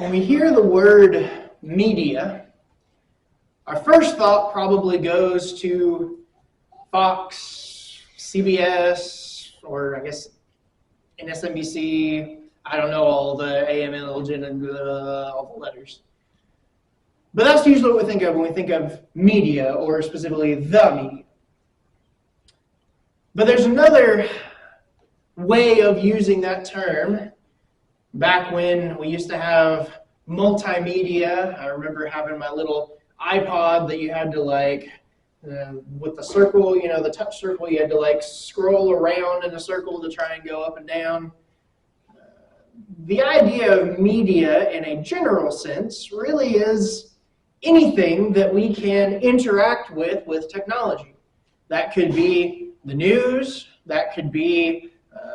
When we hear the word media, our first thought probably goes to Fox, CBS, or I guess MSNBC. I don't know all the AM and all the letters. But that's usually what we think of when we think of media, or specifically the media. But there's another way of using that term. Back when we used to have multimedia, I remember having my little iPod that you had to with the circle, the touch circle, you had to scroll around in a circle to try and go up and down. The idea of media in a general sense really is anything that we can interact with technology. That could be the news, that could be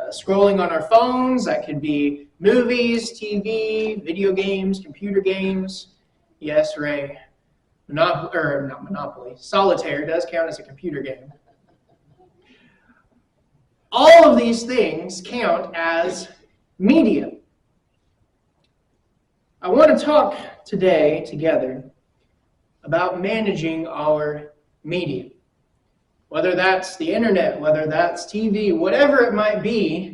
scrolling on our phones, that could be movies, TV, video games, computer games. Yes, Ray, not Monopoly. Solitaire does count as a computer game. All of these things count as media. I want to talk today together about managing our media. Whether that's the internet, whether that's TV, whatever it might be,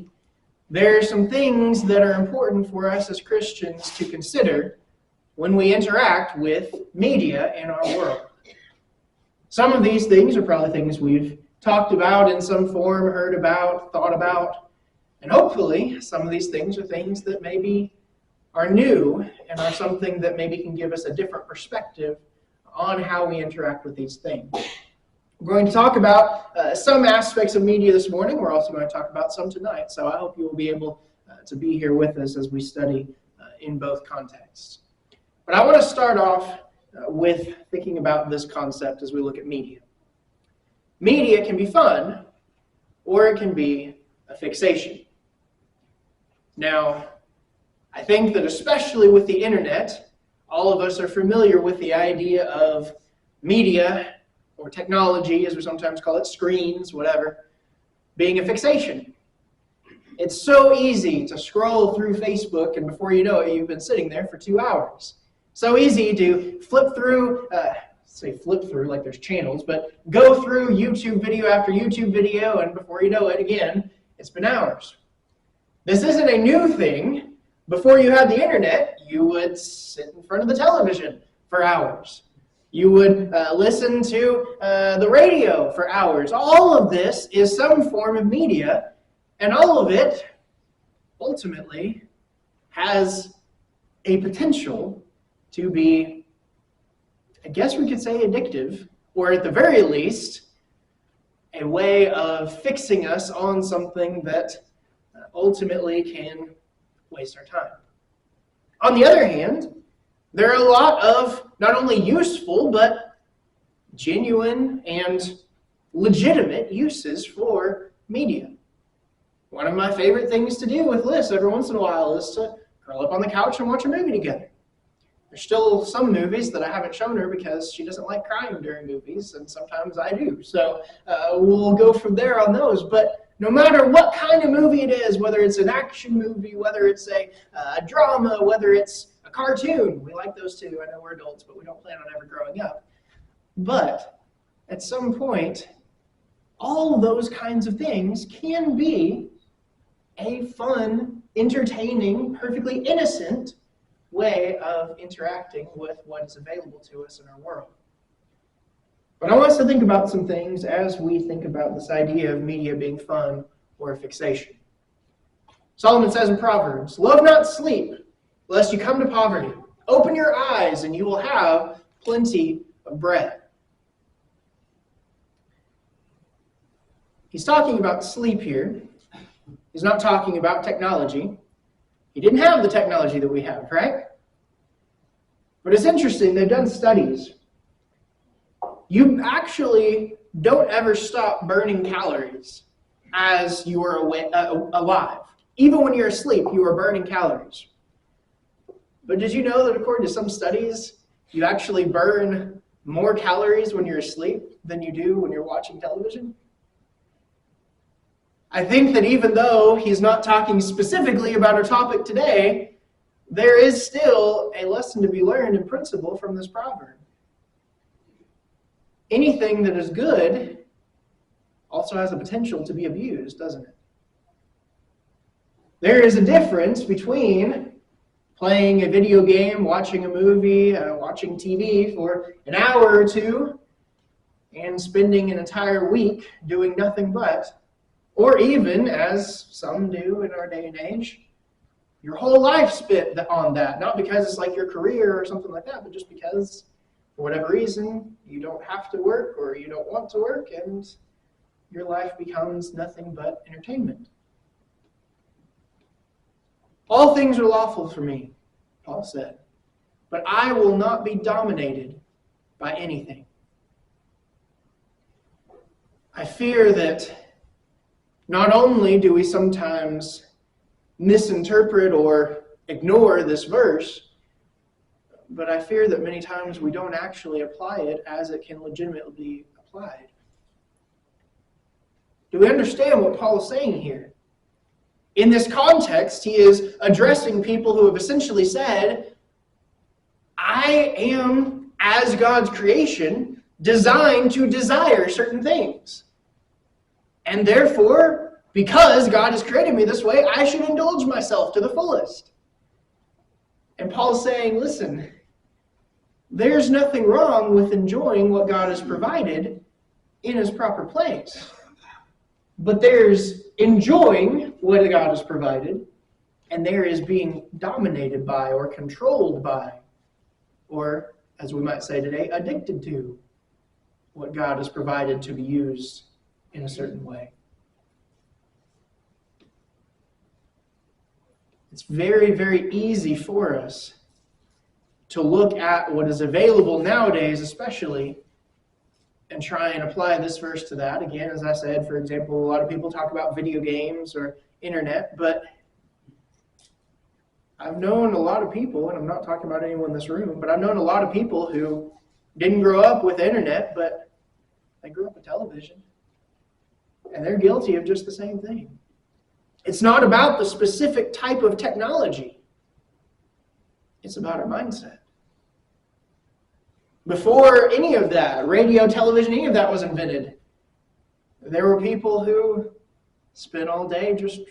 there are some things that are important for us as Christians to consider when we interact with media in our world. Some of these things are probably things we've talked about in some form, heard about, thought about, and hopefully some of these things are things that maybe are new and are something that maybe can give us a different perspective on how we interact with these things. We're going to talk about some aspects of media this morning. We're also going to talk about some tonight. So I hope you will be able to be here with us as we study in both contexts. But I want to start off with thinking about this concept as we look at media. Media can be fun, or it can be a fixation. Now, I think that especially with the internet, all of us are familiar with the idea of media, or technology, as we sometimes call it, screens, whatever, being a fixation. It's so easy to scroll through Facebook, and before you know it, you've been sitting there for 2 hours. So easy to flip through like there's channels, but go through YouTube video after YouTube video, and before you know it, again, it's been hours. This isn't a new thing. Before you had the internet, you would sit in front of the television for hours. You would listen to the radio for hours. All of this is some form of media, and all of it ultimately has a potential to be, I guess we could say, addictive, or at the very least, a way of fixing us on something that ultimately can waste our time. On the other hand, there are a lot of not only useful, but genuine and legitimate uses for media. One of my favorite things to do with Liz every once in a while is to curl up on the couch and watch a movie together. There's still some movies that I haven't shown her because she doesn't like crying during movies, and sometimes I do. So we'll go from there on those. But no matter what kind of movie it is, whether it's an action movie, whether it's a drama, whether it's a cartoon, we like those too. I know we're adults, but we don't plan on ever growing up. But at some point, all those kinds of things can be a fun, entertaining, perfectly innocent way of interacting with what is available to us in our world. But I want us to think about some things as we think about this idea of media being fun or a fixation. Solomon says in Proverbs, "Love not sleep, lest you come to poverty. Open your eyes, and you will have plenty of bread." He's talking about sleep here. He's not talking about technology. He didn't have the technology that we have, right? But it's interesting, they've done studies. You actually don't ever stop burning calories as you are alive. Even when you're asleep, you are burning calories. But did you know that according to some studies, you actually burn more calories when you're asleep than you do when you're watching television? I think that even though he's not talking specifically about our topic today, there is still a lesson to be learned in principle from this proverb. Anything that is good also has the potential to be abused, doesn't it? There is a difference between playing a video game, watching a movie, watching TV for an hour or two, and spending an entire week doing nothing but, or even, as some do in our day and age, your whole life spent on that. Not because it's like your career or something like that, but just because, for whatever reason, you don't have to work or you don't want to work, and your life becomes nothing but entertainment. All things are lawful for me, Paul said, but I will not be dominated by anything. I fear that not only do we sometimes misinterpret or ignore this verse, but I fear that many times we don't actually apply it as it can legitimately be applied. Do we understand what Paul is saying here? In this context, he is addressing people who have essentially said, I am, as God's creation, designed to desire certain things. And therefore, because God has created me this way, I should indulge myself to the fullest. And Paul's saying, listen, there's nothing wrong with enjoying what God has provided in his proper place. But there's enjoying what God has provided, and there is being dominated by or controlled by, or as we might say today, addicted to what God has provided to be used in a certain way. It's very, very easy for us to look at what is available nowadays, especially, and try and apply this verse to that. Again, as I said, for example, a lot of people talk about video games or internet, but I've known a lot of people, and I'm not talking about anyone in this room, but I've known a lot of people who didn't grow up with internet, but they grew up with television. And they're guilty of just the same thing. It's not about the specific type of technology. It's about our mindset. Before any of that, radio, television, any of that was invented, there were people who spent all day just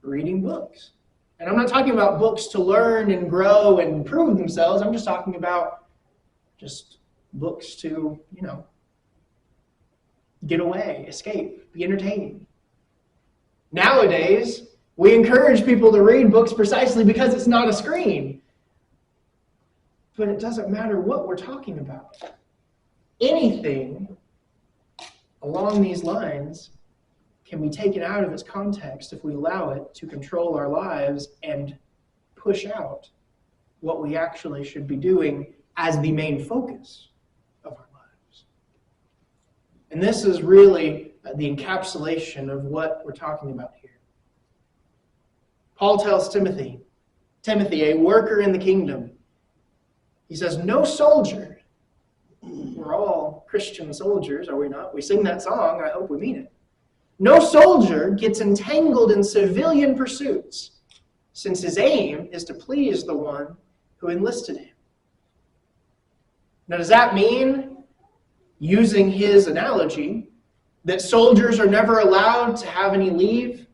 reading books. And I'm not talking about books to learn and grow and improve themselves. I'm just talking about just books to, get away, escape, be entertained. Nowadays, we encourage people to read books precisely because it's not a screen. But it doesn't matter what we're talking about. Anything along these lines can be taken out of its context if we allow it to control our lives and push out what we actually should be doing as the main focus of our lives. And this is really the encapsulation of what we're talking about here. Paul tells Timothy, a worker in the kingdom, he says, no soldier, we're all Christian soldiers, are we not? We sing that song, I hope we mean it. No soldier gets entangled in civilian pursuits, since his aim is to please the one who enlisted him. Now, does that mean, using his analogy, that soldiers are never allowed to have any leave?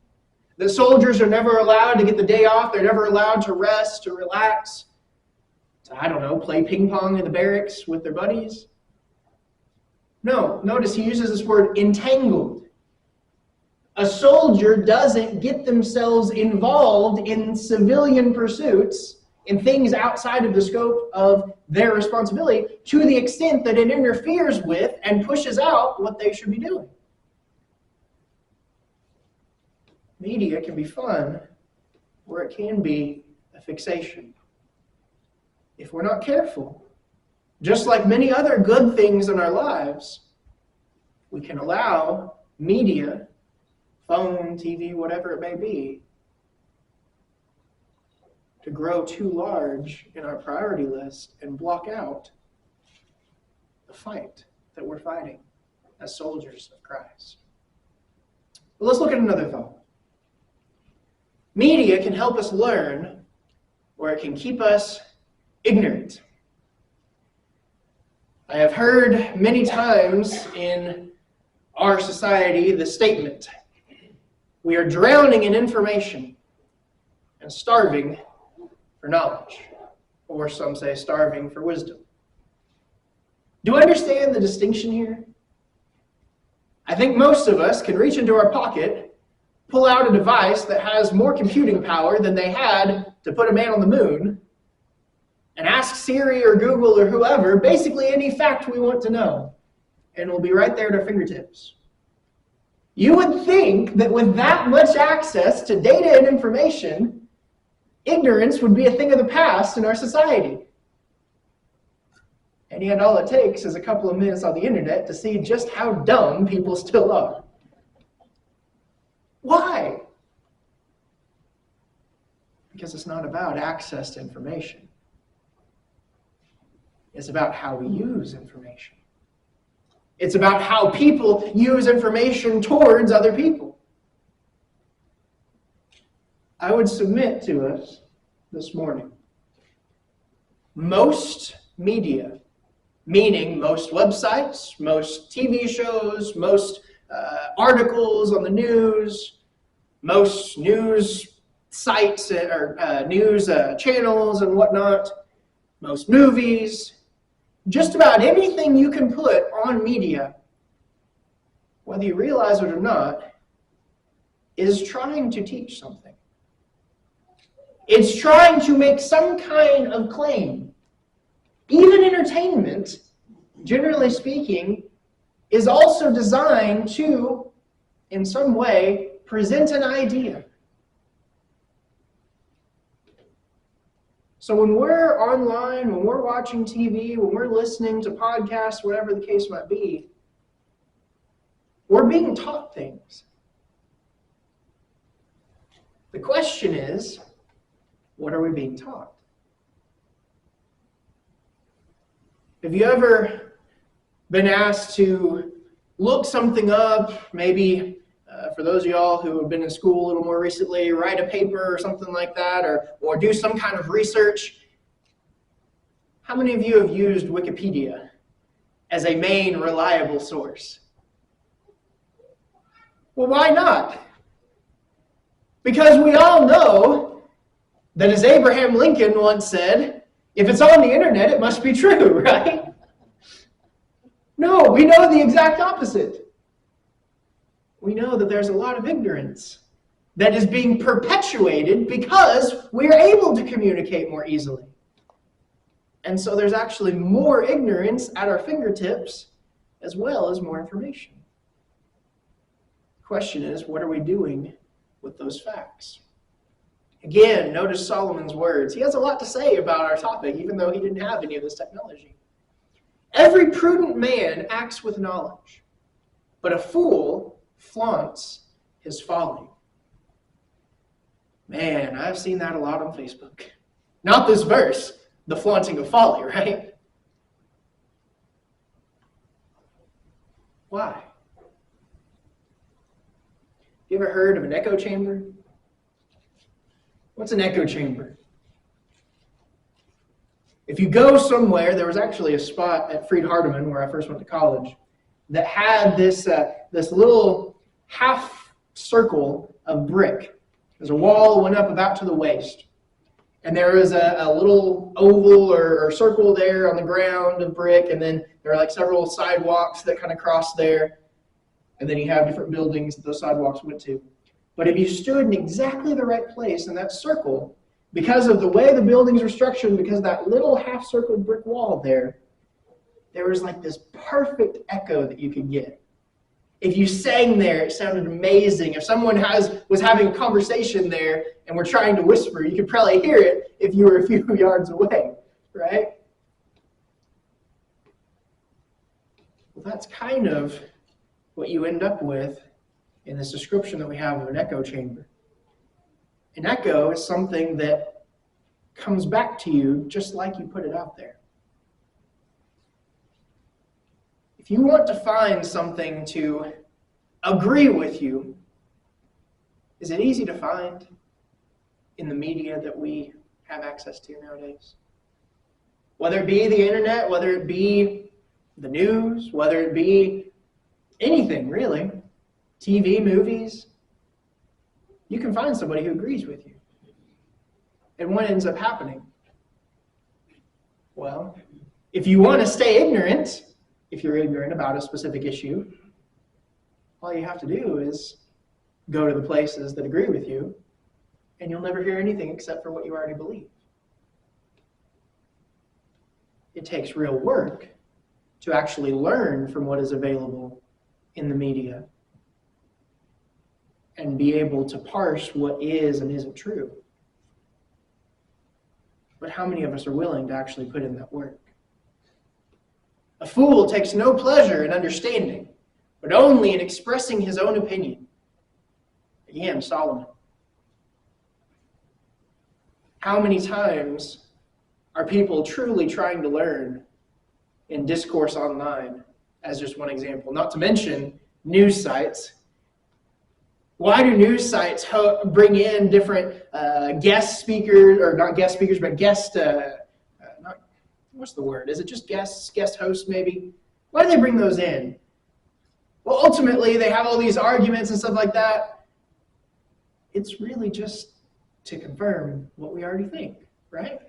That soldiers are never allowed to get the day off? They're never allowed to rest, to relax? To, play ping pong in the barracks with their buddies? No, notice he uses this word entangled. A soldier doesn't get themselves involved in civilian pursuits, in things outside of the scope of their responsibility, to the extent that it interferes with and pushes out what they should be doing. Media can be fun, or it can be a fixation. If we're not careful, just like many other good things in our lives, we can allow media, phone, TV, whatever it may be, to grow too large in our priority list and block out the fight that we're fighting as soldiers of Christ. But let's look at another thought. Media can help us learn or it can keep us ignorant. I have heard many times in our society the statement, we are drowning in information and starving for knowledge, or some say starving for wisdom. Do you understand the distinction here? I think most of us can reach into our pocket, pull out a device that has more computing power than they had to put a man on the moon, and ask Siri or Google or whoever basically any fact we want to know, and it'll be right there at our fingertips. You would think that with that much access to data and information, ignorance would be a thing of the past in our society. And yet all it takes is a couple of minutes on the internet to see just how dumb people still are. Why? Because it's not about access to information. It's about how we use information. It's about how people use information towards other people. I would submit to us this morning, most media, meaning most websites, most TV shows, most articles on the news, most news sites or news channels and whatnot, most movies, just about anything you can put on media, whether you realize it or not, is trying to teach something. It's trying to make some kind of claim. Even entertainment, generally speaking, is also designed to, in some way, present an idea. So when we're online, when we're watching TV, when we're listening to podcasts, whatever the case might be, we're being taught things. The question is, what are we being taught? Have you ever been asked to look something up, maybe for those of y'all who have been in school a little more recently, write a paper or something like that, or do some kind of research? How many of you have used Wikipedia as a main reliable source? Well, why not? Because we all know that, as Abraham Lincoln once said, if it's on the internet, it must be true, right? No, we know the exact opposite. We know that there's a lot of ignorance that is being perpetuated because we are able to communicate more easily. And so there's actually more ignorance at our fingertips as well as more information. The question is, what are we doing with those facts? Again, notice Solomon's words. He has a lot to say about our topic, even though he didn't have any of this technology. Every prudent man acts with knowledge, but a fool flaunts his folly. Man, I've seen that a lot on Facebook. Not this verse, the flaunting of folly, right? Why? You ever heard of an echo chamber? What's an echo chamber? If you go somewhere, there was actually a spot at Freed Hardeman where I first went to college that had this little half circle of brick. There's a wall went up about to the waist. And there is a little oval or circle there on the ground of brick, and then there are like several sidewalks that kind of cross there. And then you have different buildings that those sidewalks went to. But if you stood in exactly the right place in that circle, because of the way the buildings were structured, and because of that little half-circle brick wall there was like this perfect echo that you could get. If you sang there, it sounded amazing. If someone was having a conversation there and were trying to whisper, you could probably hear it if you were a few yards away, right? Well, that's kind of what you end up with in this description that we have of an echo chamber. An echo is something that comes back to you just like you put it out there. If you want to find something to agree with you, is it easy to find in the media that we have access to nowadays. Whether it be the internet, whether it be the news, whether it be anything really, TV, movies, you can find somebody who agrees with you. And what ends up happening? Well, if you want to stay ignorant, if you're ignorant about a specific issue, all you have to do is go to the places that agree with you, and you'll never hear anything except for what you already believe. It takes real work to actually learn from what is available in the media and be able to parse what is and isn't true. But how many of us are willing to actually put in that work? A fool takes no pleasure in understanding, but only in expressing his own opinion. Again, Solomon. How many times are people truly trying to learn in discourse online, as just one example? Not to mention news sites. Why do news sites bring in different guest speakers, or not guest speakers, but what's the word? Is it just guest hosts maybe? Why do they bring those in? Well, ultimately, they have all these arguments and stuff like that. It's really just to confirm what we already think, right?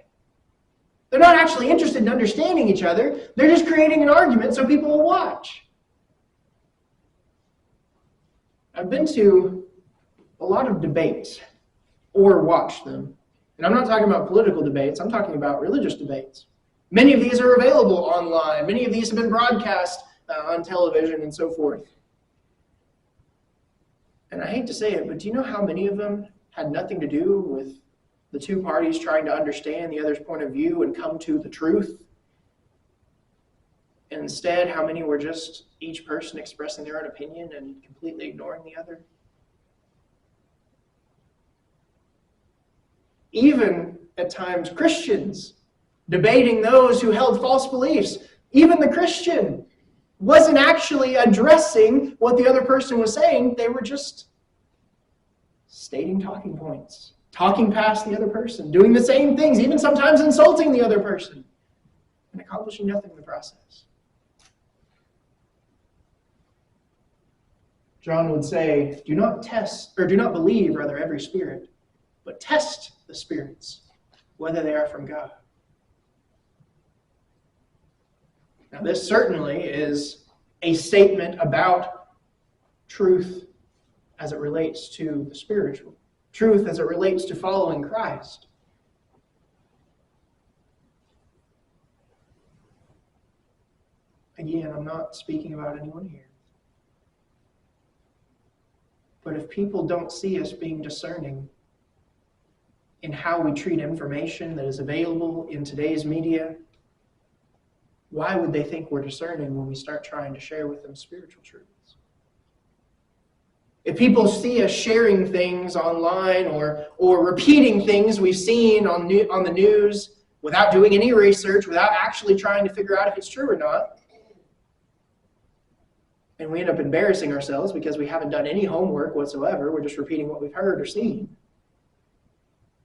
They're not actually interested in understanding each other. They're just creating an argument so people will watch. I've been to a lot of debates, or watched them. And I'm not talking about political debates, I'm talking about religious debates. Many of these are available online. Many of these have been broadcast on television and so forth. And I hate to say it, but do you know how many of them had nothing to do with the two parties trying to understand the other's point of view and come to the truth? And instead, how many were just each person expressing their own opinion and completely ignoring the other? Even at times, Christians debating those who held false beliefs. Even the Christian wasn't actually addressing what the other person was saying. They were just stating talking points, talking past the other person, doing the same things, even sometimes insulting the other person, and accomplishing nothing in the process. John would say, do not believe every spirit, but test the spirits, whether they are from God. Now, this certainly is a statement about truth as it relates to the spiritual, truth as it relates to following Christ. Again, I'm not speaking about anyone here. But if people don't see us being discerning in how we treat information that is available in today's media, why would they think we're discerning when we start trying to share with them spiritual truths? If people see us sharing things online or repeating things we've seen on the news without doing any research, without actually trying to figure out if it's true or not, and we end up embarrassing ourselves because we haven't done any homework whatsoever, we're just repeating what we've heard or seen,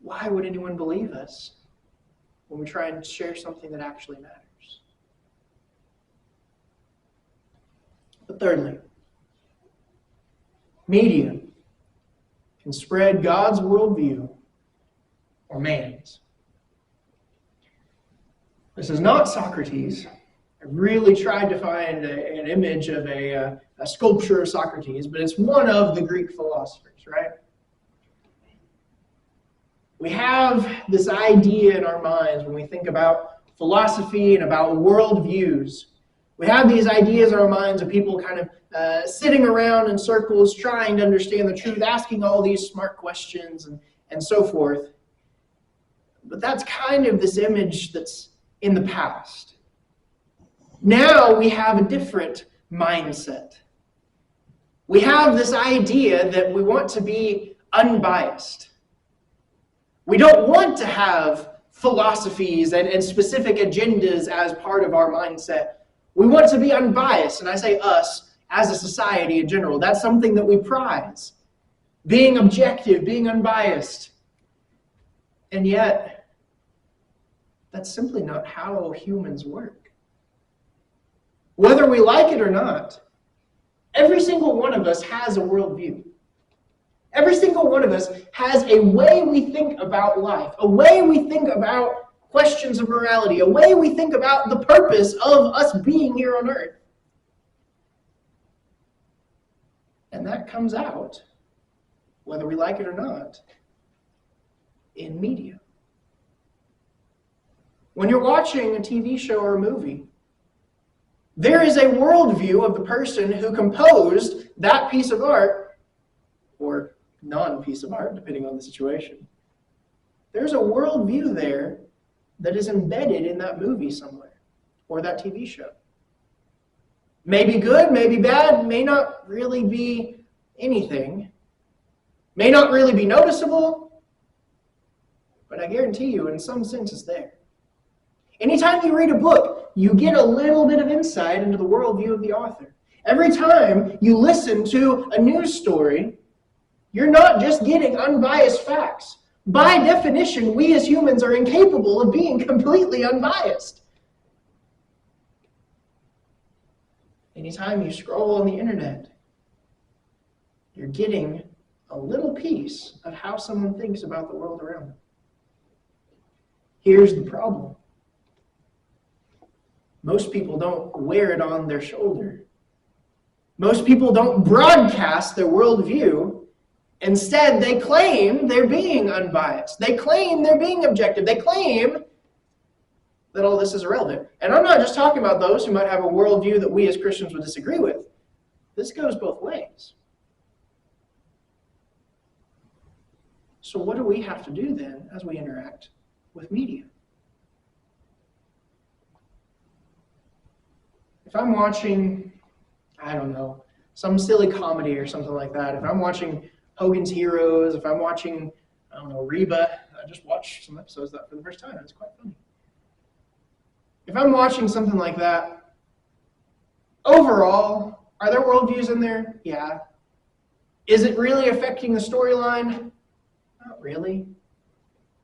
why would anyone believe us when we try and share something that actually matters? But thirdly, media can spread God's worldview or man's. This is not Socrates. I really tried to find an image of a sculpture of Socrates, but it's one of the Greek philosophers, right? We have this idea in our minds when we think about philosophy and about worldviews. We have these ideas in our minds of people kind of sitting around in circles trying to understand the truth, asking all these smart questions and so forth. But that's kind of this image that's in the past. Now we have a different mindset. We have this idea that we want to be unbiased. We don't want to have philosophies and specific agendas as part of our mindset. We want to be unbiased, and I say us as a society in general. That's something that we prize. Being objective, being unbiased. And yet, That's simply not how humans work. Whether we like it or not, every single one of us has a worldview. Every single one of us has a way we think about life, a way we think about questions of morality, a way we think about the purpose of us being here on earth. And that comes out, whether we like it or not, in media. When you're watching a TV show or a movie, there is a worldview of the person who composed that piece of art, or non-piece of art, depending on the situation. There's a worldview there that is embedded in that movie somewhere, or that TV show. Maybe good, maybe bad, may not really be anything, may not really be noticeable, but I guarantee you, in some sense, it's there. Anytime you read a book, you get a little bit of insight into the worldview of the author. Every time you listen to a news story, you're not just getting unbiased facts. By definition, we as humans are incapable of being completely unbiased. Anytime you scroll on the internet, you're getting a little piece of how someone thinks about the world around them. Here's the problem. Most people don't wear it on their shoulder. Most people don't broadcast their worldview. Instead, they claim they're being unbiased. They claim they're being objective. They claim that all this is irrelevant. And I'm not just talking about those who might have a worldview that we as Christians would disagree with. This goes both ways. So what do we have to do then as we interact with media? If I'm watching, I don't know, some silly comedy or something like that, if I'm watching Hogan's Heroes, if I'm watching, I don't know, Reba, I just watched some episodes of that for the first time. It's quite funny. If I'm watching something like that, overall, are there worldviews in there? Yeah. Is it really affecting the storyline? Not really.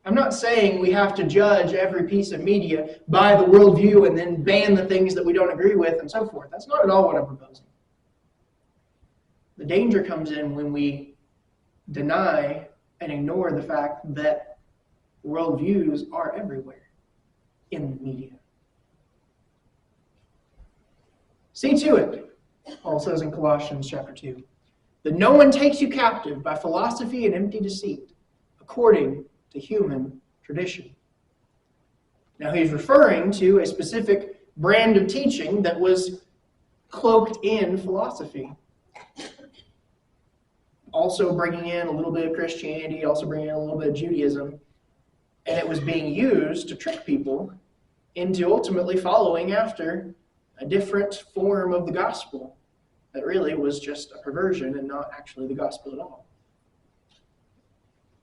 I'm not saying we have to judge every piece of media by the worldview and then ban the things that we don't agree with and so forth. That's not at all what I'm proposing. The danger comes in when we deny and ignore the fact that worldviews are everywhere in the media. See to it, Paul says in Colossians chapter 2, that no one takes you captive by philosophy and empty deceit, according to human tradition. Now he's referring to a specific brand of teaching that was cloaked in philosophy. Also bringing in a little bit of Christianity, also bringing in a little bit of Judaism. And it was being used to trick people into ultimately following after a different form of the gospel that really was just a perversion and not actually the gospel at all.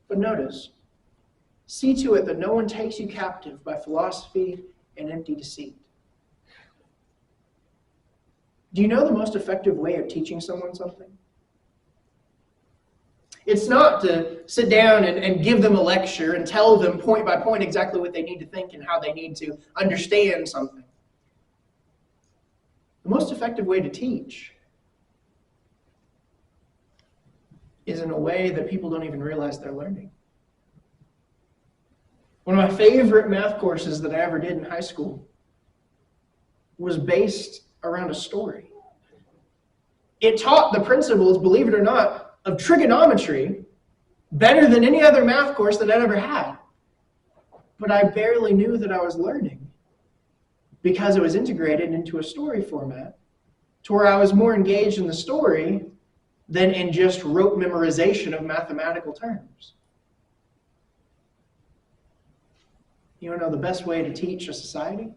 But notice, see to it that no one takes you captive by philosophy and empty deceit. Do you know the most effective way of teaching someone something? It's not to sit down and give them a lecture and tell them point by point exactly what they need to think and how they need to understand something. The most effective way to teach is in a way that people don't even realize they're learning. One of my favorite math courses that I ever did in high school was based around a story. It taught the principles, believe it or not, of trigonometry better than any other math course that I'd ever had. But I barely knew that I was learning because it was integrated into a story format to where I was more engaged in the story than in just rote memorization of mathematical terms. You want to know the best way to teach a society?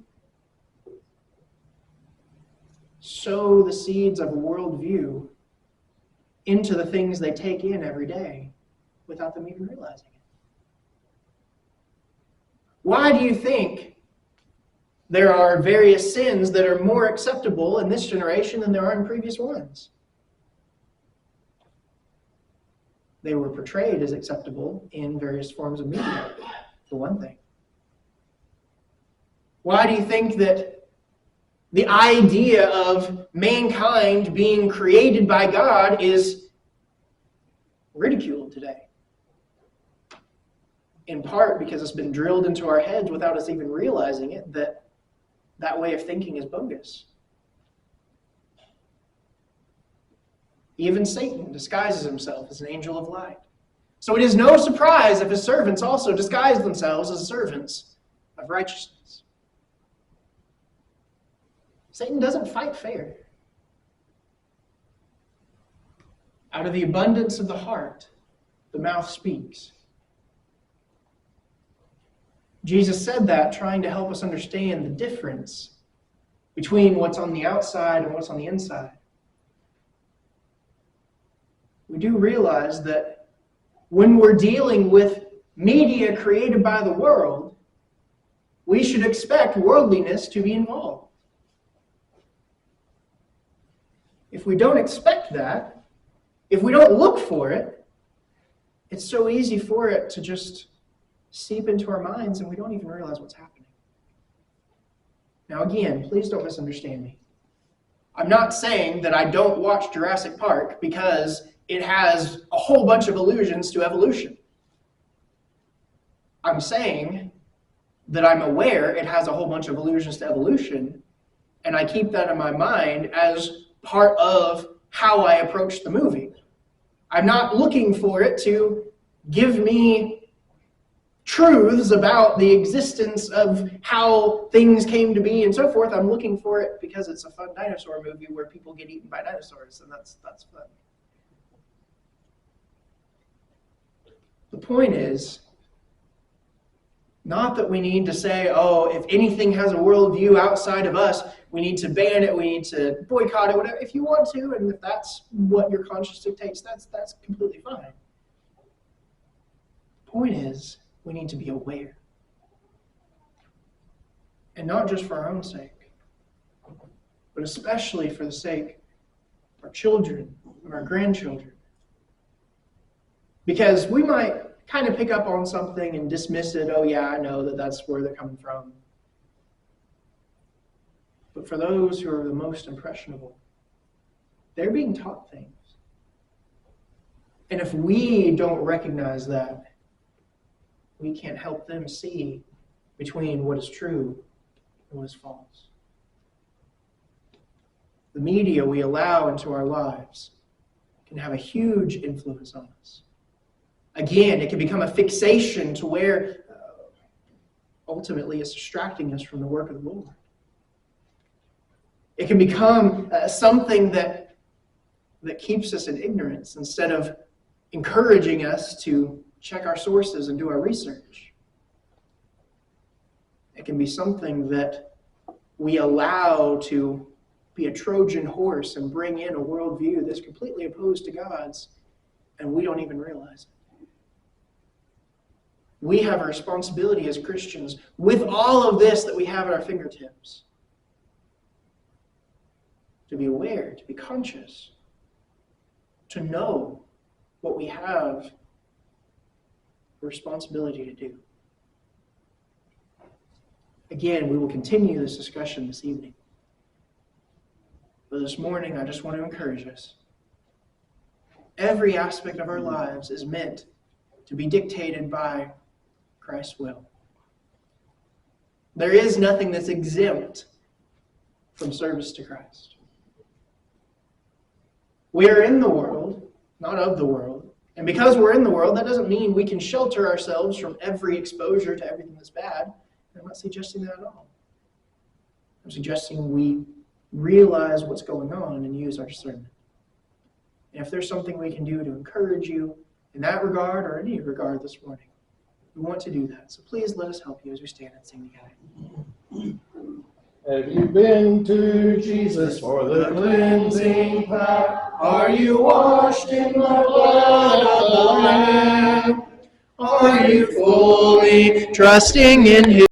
Sow the seeds of a worldview into the things they take in every day without them even realizing it. Why do you think there are various sins that are more acceptable in this generation than there are in previous ones? They were portrayed as acceptable in various forms of media, for one thing. Why do you think that the idea of mankind being created by God is ridiculed today? In part because it's been drilled into our heads without us even realizing it, that way of thinking is bogus. Even Satan disguises himself as an angel of light. So it is no surprise if his servants also disguise themselves as servants of righteousness. Satan doesn't fight fair. Out of the abundance of the heart, the mouth speaks. Jesus said that trying to help us understand the difference between what's on the outside and what's on the inside. We do realize that when we're dealing with media created by the world, we should expect worldliness to be involved. If we don't expect that, if we don't look for it, it's so easy for it to just seep into our minds and we don't even realize what's happening. Now again, please don't misunderstand me. I'm not saying that I don't watch Jurassic Park because it has a whole bunch of allusions to evolution. I'm saying that I'm aware it has a whole bunch of allusions to evolution, and I keep that in my mind as part of how I approach the movie. I'm not looking for it to give me truths about the existence of how things came to be and so forth. I'm looking for it because it's a fun dinosaur movie where people get eaten by dinosaurs, and that's fun. The point is not that we need to say, oh, if anything has a worldview outside of us, we need to ban it, we need to boycott it, whatever. If you want to, and if that's what your conscience dictates, that's completely fine. The point is, we need to be aware. And not just for our own sake, but especially for the sake of our children, of our grandchildren. Because we might kind of pick up on something and dismiss it. Oh yeah, I know that's where they're coming from. But for those who are the most impressionable, they're being taught things. And if we don't recognize that, we can't help them see between what is true and what is false. The media we allow into our lives can have a huge influence on us. Again, it can become a fixation to where ultimately it's distracting us from the work of the Lord. It can become something that keeps us in ignorance instead of encouraging us to check our sources and do our research. It can be something that we allow to be a Trojan horse and bring in a worldview that's completely opposed to God's, and we don't even realize it. We have a responsibility as Christians with all of this that we have at our fingertips to be aware, to be conscious, to know what we have a responsibility to do. Again, we will continue this discussion this evening. But this morning, I just want to encourage us. Every aspect of our lives is meant to be dictated by Christ's will. There is nothing that's exempt from service to Christ. We are in the world, not of the world. And because we're in the world, that doesn't mean we can shelter ourselves from every exposure to everything that's bad. I'm not suggesting that at all. I'm suggesting we realize what's going on and use our discernment. And if there's something we can do to encourage you in that regard or any regard this morning, we want to do that. So please let us help you as we stand and sing together. Have you been to Jesus for the cleansing power? Are you washed in the blood of the Lamb? Are you fully trusting in His